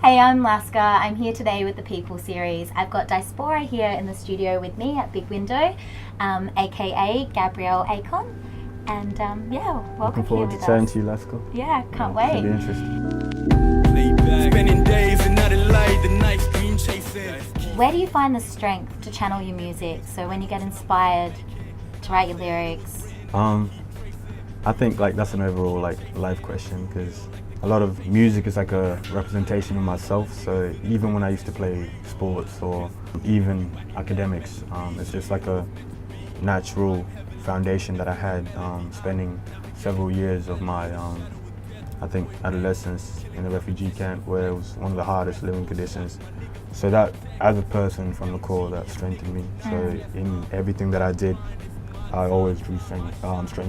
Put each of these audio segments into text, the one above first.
Hey, I'm Laska. I'm here today with the People series. I've got DyspOra here in the studio with me at Big Window, aka Gabrielle Akon. And yeah, welcome Looking forward here to with chatting us. to you, Laska. Yeah, can't Should be wait. interesting. Spending days in Adelaide, the nights dream chasing. Where do you find the strength to channel your music? So when you get inspired to write your lyrics? I think that's an overall life question, because a lot of music is like a representation of myself. So even when I used to play sports or even academics, it's just like a natural foundation that I had, spending several years of my I think adolescence in a refugee camp where it was one of the hardest living conditions. So that, as a person from the core, that strengthened me. So in everything that I did, I always drew strength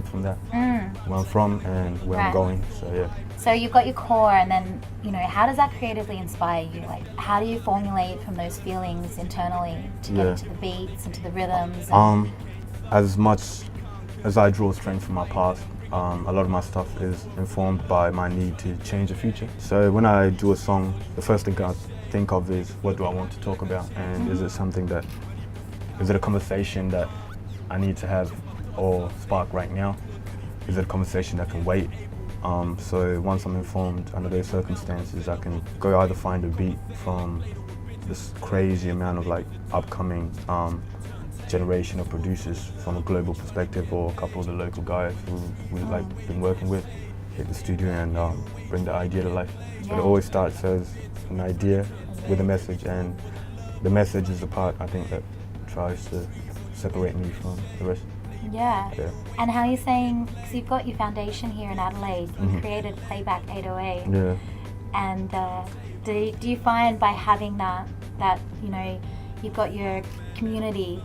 from that, where I'm from and where I'm going. So yeah. So you've got your core, and then, how does that creatively inspire you? Like, how do you formulate from those feelings internally to get into the beats, into the rhythms? As much as I draw strength from my past, a lot of my stuff is informed by my need to change the future. So when I do a song, the first thing I think of is, what do I want to talk about? And is it a conversation that I need to have or spark right now? Is it a conversation that can wait? So once I'm informed under those circumstances, I can go either find a beat from this crazy amount of upcoming generation of producers from a global perspective, or a couple of the local guys who we've been working with, hit the studio and bring the idea to life. But it always starts as an idea with a message, and the message is the part I think that tries to separate me from the rest. Yeah. And how you're saying, because you've got your foundation here in Adelaide, you created Playback 808. Yeah. And do you find by having that you've got your community,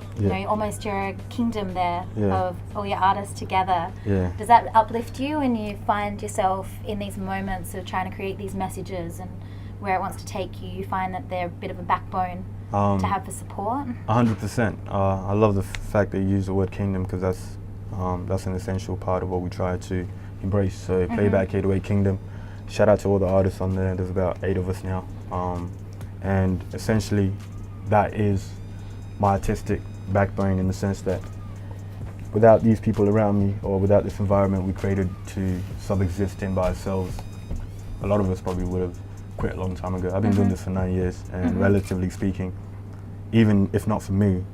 almost your kingdom there of all your artists together. Yeah. Does that uplift you when you find yourself in these moments of trying to create these messages and where it wants to take you? You find that they're a bit of a backbone to have for support? 100%. I love the fact that you use the word kingdom, because that's an essential part of what we try to embrace. So Playback 808 Kingdom. Shout out to all the artists on there. There's about 8 of us now, and essentially that is my artistic backbone, in the sense that without these people around me, or without this environment we created to subexist in by ourselves, a lot of us probably would have quit a long time ago. I've been doing this for 9 years, and relatively speaking, even if not for me,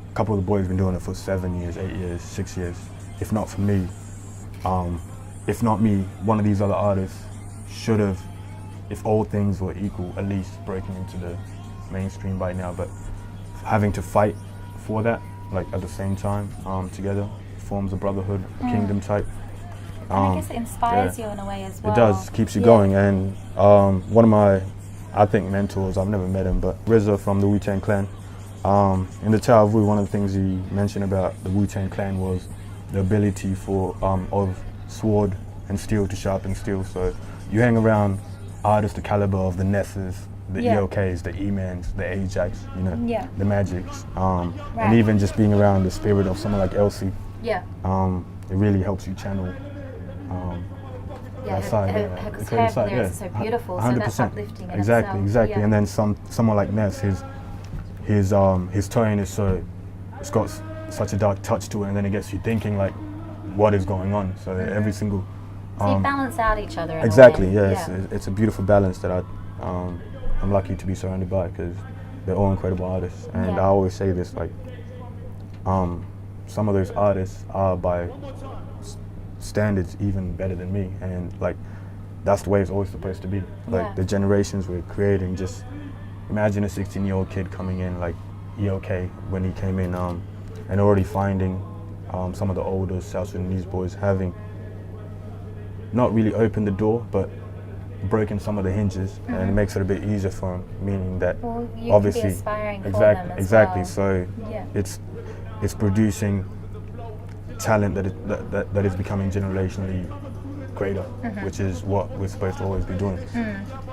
a couple of the boys have been doing it for 7 years, 8 years, 6 years. If not for me, if not me, one of these other artists should have, if all things were equal, at least breaking into the mainstream by now. But having to fight for that, at the same time, together, forms a brotherhood, a kingdom type. And I guess it inspires you in a way as well. It does, keeps you going. And one of my, I think, mentors, I've never met him, but RZA from the Wu-Tang Clan. In the Tower of Wu, one of the things he mentioned about the Wu-Tang Clan was the ability of sword and steel to sharpen steel. So you hang around artists the caliber of the Nesses, the ELKs, the E-Mans, the Ajax, the Magics, and even just being around the spirit of someone like Elsie, it really helps you channel that side. Her lyrics are so beautiful, 100%. So that's uplifting in Exactly. itself. And then someone like Ness, his tone is it's got such a dark touch to it, and then it gets you thinking what is going on. So every single so you balance out each other. Exactly. It's a beautiful balance that I'm lucky to be surrounded by, because they're all incredible artists. And I always say this, some of those artists are by standards even better than me, and that's the way it's always supposed to be. The generations we're creating, just imagine a 16-year-old kid coming in like ELK when he came in, and already finding some of the older South Sudanese boys having not really opened the door, but broken some of the hinges, and it makes it a bit easier for him, meaning that you obviously can be aspiring for them as exactly. well. So it's producing talent that is becoming generationally greater, which is what we're supposed to always be doing.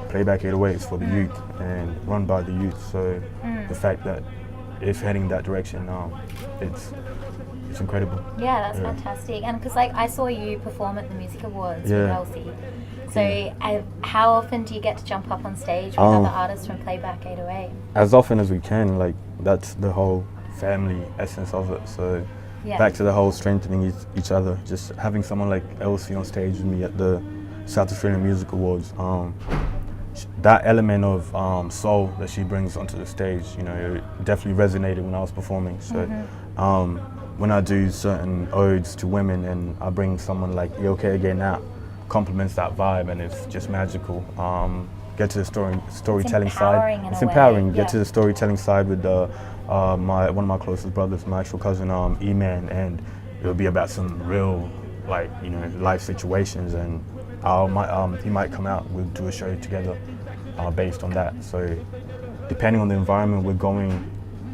Playback 808 is for the youth and run by the youth. So the fact that it's heading that direction now, it's incredible. Yeah, that's fantastic. And because I saw you perform at the Music Awards with Elsie, So how often do you get to jump up on stage with other artists from Playback 808? As often as we can, like that's the whole family essence of it. So back to the whole strengthening each other, just having someone like Elsie on stage with me at the South Australian Music Awards, that element of soul that she brings onto the stage, you know, it definitely resonated when I was performing. So when I do certain odes to women and I bring someone like You Okay Again out, complements that vibe, and it's just magical. Get to the storytelling side. It's empowering. Get to the storytelling side with one of my closest brothers, my actual cousin, E-Man, and it'll be about some real, like, you know, life situations, and he might come out. We'll do a show together based on that. So depending on the environment we're going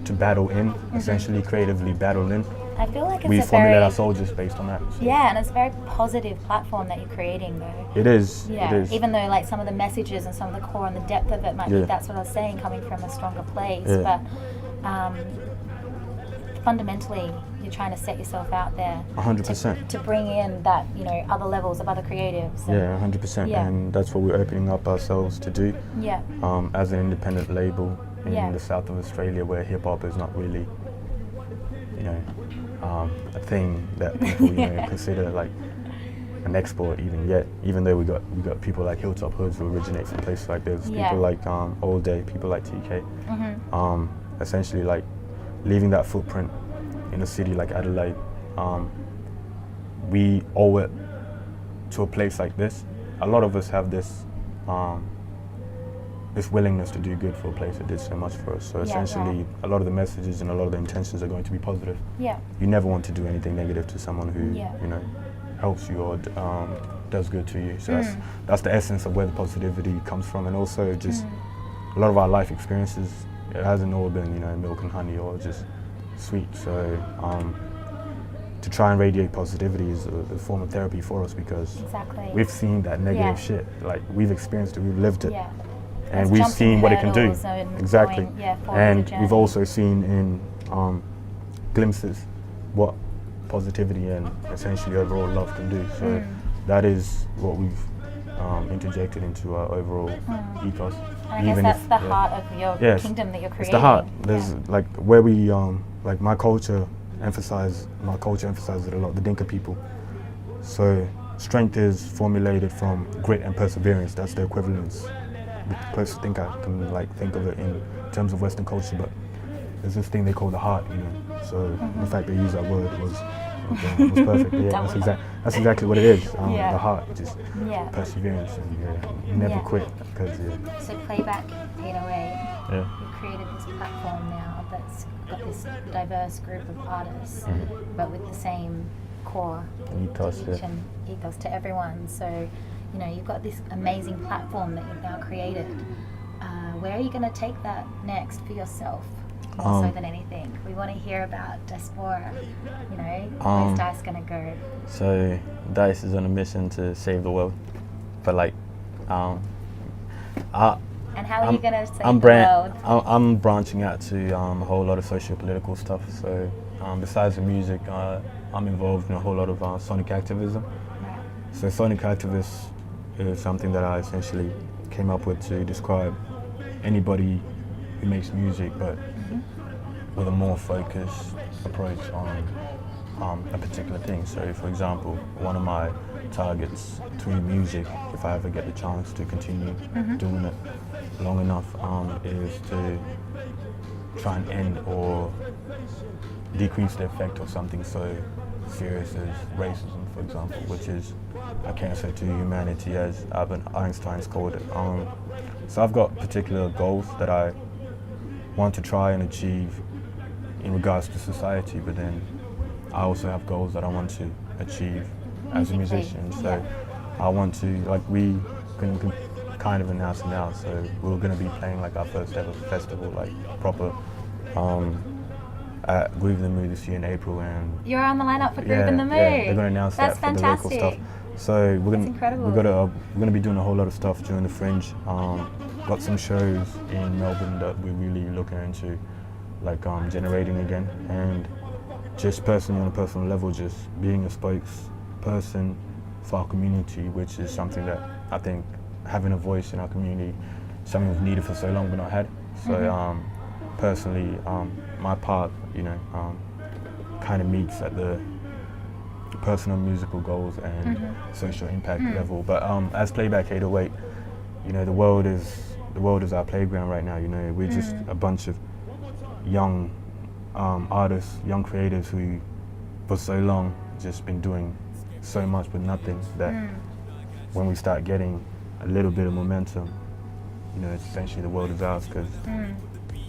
to battle in, essentially creatively battle in, I feel like we formulate our soldiers based on that. So. Yeah, and it's a very positive platform that you're creating, though. It is. Yeah, it is. Even though like some of the messages and some of the core and the depth of it might be, that's what I was saying, coming from a stronger place. But fundamentally, you're trying to set yourself out there 100% to bring in that, you know, other levels of other creatives. Yeah, 100%. And that's what we're opening up ourselves to do. Yeah. As an independent label in the south of Australia, where hip hop is not really, you know, a thing that people you know consider like an export even yet. Even though we got people like Hilltop Hoods who originate from places like this, people like All Day, people like TK. Essentially, like leaving that footprint in a city like Adelaide. We owe it to a place like this. A lot of us have this this willingness to do good for a place that did so much for us. So essentially, a lot of the messages and a lot of the intentions are going to be positive. Yeah. You never want to do anything negative to someone who you know helps you or does good to you. So that's the essence of where the positivity comes from, and also just a lot of our life experiences. It hasn't all been, you know, milk and honey or just sweet. So to try and radiate positivity is a form of therapy for us, because we've seen that negative shit. Like, we've experienced it, we've lived it. And we've seen what it can do. Exactly. And we've also seen in glimpses what positivity and essentially overall love can do. So that is what we've interjected into our overall ethos. And I guess that's the heart of your kingdom that you're creating. It's the heart. There's like where we like my culture emphasizes it a lot, the Dinka people. So strength is formulated from grit and perseverance. That's the equivalence. The closest thing I can like think of it in terms of Western culture, but there's this thing they call the heart, you know. So the fact they use that word was perfect. Yeah, that's exactly what it is. The heart, just perseverance, and never quit. Because So Playback 808, you've created this platform now that's got this diverse group of artists, but with the same core ethos to everyone. So, you know, you've got this amazing platform that you've now created. Where are you going to take that next for yourself, more so than anything? We want to hear about DyspOra. You know, where's Dice going to go? So Dice is on a mission to save the world, but like, and how are you going to save the world? I'm branching out to a whole lot of socio-political stuff. So besides the music, I'm involved in a whole lot of sonic activism. So sonic activist is something that I essentially came up with to describe anybody who makes music, but with a more focused approach on a particular thing. So, for example, one of my targets through music, if I ever get the chance to continue doing it long enough, is to try and end or decrease the effect of something so serious as racism, for example, which is a cancer to humanity, as Albert Einstein's called it. So I've got particular goals that I want to try and achieve in regards to society, but then I also have goals that I want to achieve as a musician. So I want to, like, we can kind of announce it now, so we're going to be playing like our first ever festival, like proper, at Groove in the Mood this year in April. And you're on the lineup for Groove in the Mood. Yeah, they're going to announce that for the local stuff. So we're going to be doing a whole lot of stuff during the Fringe. Got some shows in Melbourne that we're really looking into, like generating again, and just personally on a personal level, just being a spokesperson for our community, which is something that I think having a voice in our community, something we've needed for so long but not had. So personally, my part, kind of meets at the personal musical goals and social impact level. But as Playback 808, the world is our playground right now. We're just a bunch of young artists, young creatives who, for so long, just been doing so much with nothing that when we start getting a little bit of momentum, it's essentially the world is ours, because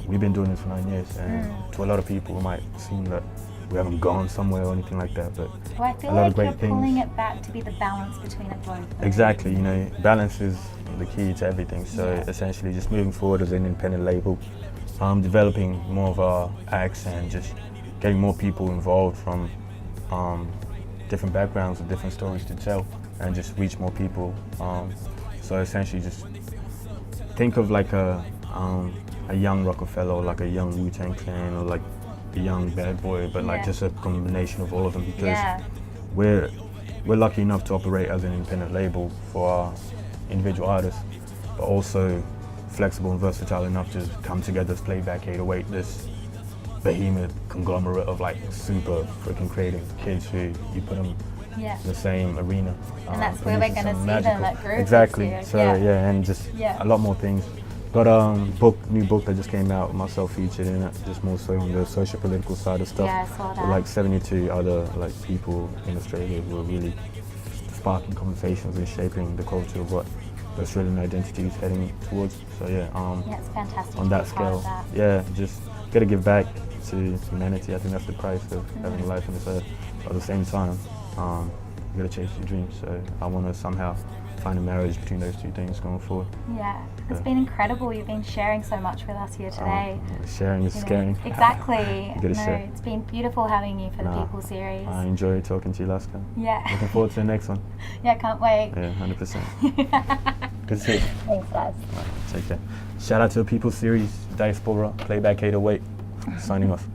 we've been doing this for 9 years, and to a lot of people it might seem that we haven't gone somewhere or anything like that, but Well, I feel a lot like of great you're things. pulling it back to be the balance between it both. Exactly, balance is the key to everything. So essentially just moving forward as an independent label, developing more of our acts and just getting more people involved from different backgrounds and different stories to tell, and just reach more people. So essentially just think of like a young Rockefeller, or like a young Wu-Tang Clan, or like a young Bad Boy, but like just a combination of all of them, because we're lucky enough to operate as an independent label for our individual artists, but also flexible and versatile enough to come together as Playback 808, this behemoth conglomerate of like super freaking creative kids who you put them in the same arena. And that's where we're going to see them at Groove. Exactly. This So year. and just a lot more things. Got new book that just came out, myself featured in it, just more so on the social political side of stuff. Yeah, I saw that. With like 72 other like people in Australia who are really sparking conversations and shaping the culture of what the Australian identity is heading towards. So It's fantastic. on to that be part of scale, that. just gotta give back to humanity. I think that's the price of having life on this earth. But at the same time, you gotta chase your dreams. So I want to somehow find a marriage between those two things going forward. Yeah, it's been incredible. You've been sharing so much with us here today. Sharing is caring. Exactly. You gotta share. It's been beautiful having you for the People series. I enjoy talking to you, Laska. Yeah. Looking forward to the next one. Yeah, can't wait. Yeah, 100%. Good to see you. Thanks, guys. Take care. Shout out to the People series, DyspOra, Playback 808. Signing off.